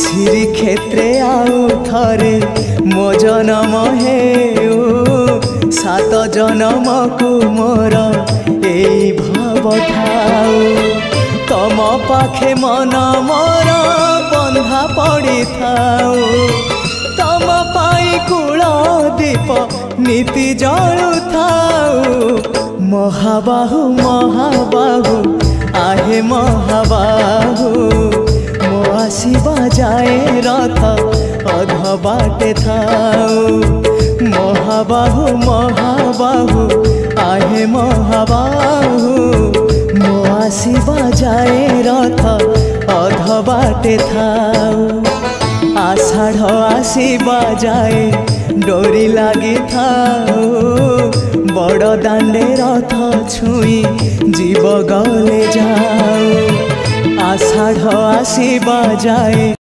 श्रीक्षेत्रे आउ थरे मो जनम हेउ सात जनम को मोर एई भाव थाउ तम पाखे मन मोर बंधा पड़ी थाउ तम पाई कूल दीप नीति जलु थाउ महाबाहु महाबाहु आहे महाबाहु मो आसीबा जाए रथ अध बाटे थाउ महाबाहु महाबाहु आहे महाबाहु मो आसीबा जाए रथ अध बाटे थाउ आषाढ़ आसीबा जाए डोरी लगी थाउ बड़ दांडे रथ छुई जीव गले जाऊ आषाढ़ आसीबा जाए।